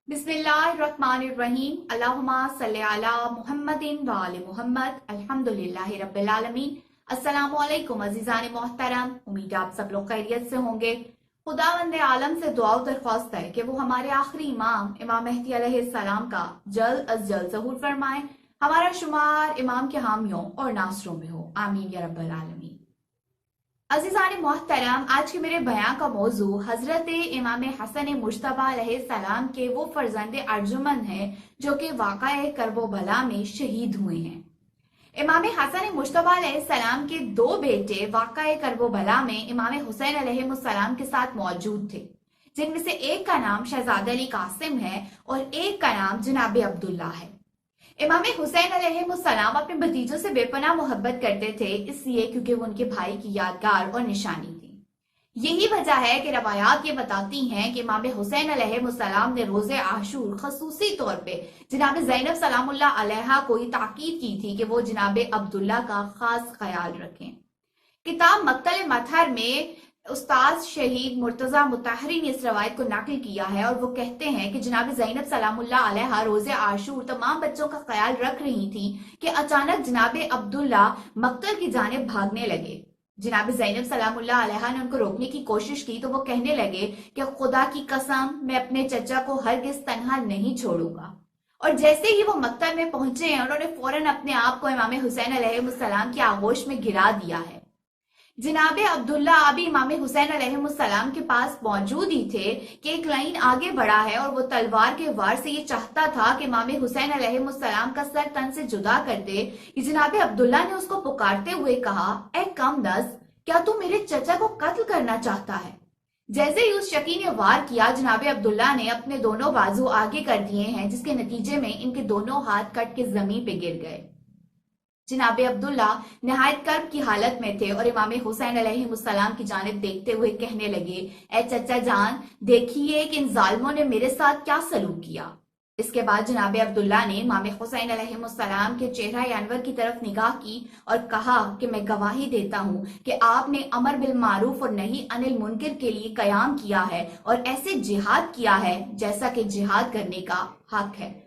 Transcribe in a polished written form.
बिस्मिल्लाहिर्रहमानिर्रहीम अल्लाहुम्मा सल्ली अला मुहम्मदिन व आले मुहम्मद अल्हम्दुलिल्लाहि रब्बिल आलमीन। अस्सलामु अलैकुम अज़ीज़ान मोहतरम, उम्मीद है आप सब लोग खैरियत से होंगे। खुदावंद आलम से दुआ और दरख्वास्त है कि वो हमारे आखिरी इमाम इमाम मेहदी अलैहिस्सलाम का जल्द अज जल्द ज़हूर फरमाएं, हमारा शुमार इमाम के हामियों और नासरों में हो, आमीन या रब्बल आलमीन। अजीज़ान मोहतरम, आज के मेरे बयान का मौजू हजरत इमाम हसन मुज्तबा अलैहिस्सलाम के वो फर्जंद अर्जुमन हैं जो कि वाक़या करबला में शहीद हुए हैं। इमाम हसन मुज्तबा अलैहिस्सलाम के दो बेटे वाक़या करबला में इमाम हुसैन अलैहिस्सलाम के साथ मौजूद थे, जिनमें से एक का नाम शहजादा अली कासिम है और एक का नाम जनाब अब्दुल्ला है। इमाम हुसैन अलैहिस्सलाम अपने भतीजों से बेपनाह मोहब्बत करते थे, इसलिए क्योंकि वो उनके भाई की यादगार और निशानी थी। यही वजह है कि रवायात ये बताती हैं कि इमाम हुसैन अलैहिस्सलाम ने रोजे आशूर खसूसी तौर पे जनाब ज़ैनब सलामुल्लाह अलैहा को ये ताकीद की थी कि वो जनाब अब्दुल्ला का खास ख्याल रखें। किताब मक्तल मथहर में उस्ताद शहीद मुर्तजा मुताहरी ने इस रवायत को नकल किया है और वो कहते हैं कि जनाब ज़ैनब सलामुल्लाह अलैहा रोज़े आशूर तमाम बच्चों का ख्याल रख रही थी कि अचानक जनाब अब्दुल्ला मक्तल की जानिब भागने लगे। जनाब ज़ैनब सलामुल्लाह अलैहा ने उनको रोकने की कोशिश की तो वो कहने लगे कि खुदा की कसम, मैं अपने चचा को हरगिज़ तन्हा नहीं छोड़ूंगा। और जैसे ही वो मक्तल में पहुंचे हैं, उन्होंने फौरन अपने आप को इमाम हुसैन अलैहिस्सलाम की आगोश में गिरा दिया है। जनाब अब्दुल्ला अभी इमाम हुसैन अलैहिस्सलाम के पास मौजूद ही थे कि एक लाइन आगे बढ़ा है और वो तलवार के वार से ये चाहता था कि इमाम हुसैन अलैहिस्सलाम का सर तन से जुदा कर दे कि जनाब अब्दुल्ला ने उसको पुकारते हुए कहा, ए कम दस, क्या तू मेरे चचा को कत्ल करना चाहता है? जैसे ही उस शकी ने वार किया, जनाब अब्दुल्ला ने अपने दोनों बाजू आगे कर दिए हैं, जिसके नतीजे में इनके दोनों हाथ कट के जमीन पे गिर गए। जनाब अब्दुल्ला नहायत कर्ब की हालत में थे और इमाम हुसैन अलैहिस्सलाम की जानिब देखते हुए कहने लगे, ए चचा जान, देखिए कि इन जालिमों ने मेरे साथ क्या सलूक किया। इसके बाद जनाब अब्दुल्ला ने इमाम हुसैन अलैहिस्सलाम के चेहरा अनवर की तरफ निगाह की और कहा कि मैं गवाही देता हूँ कि आपने अमर बिल मारूफ और नहीं अनिल मुनकर के लिए कयाम किया है और ऐसे जिहाद किया है जैसा कि जिहाद करने का हक है।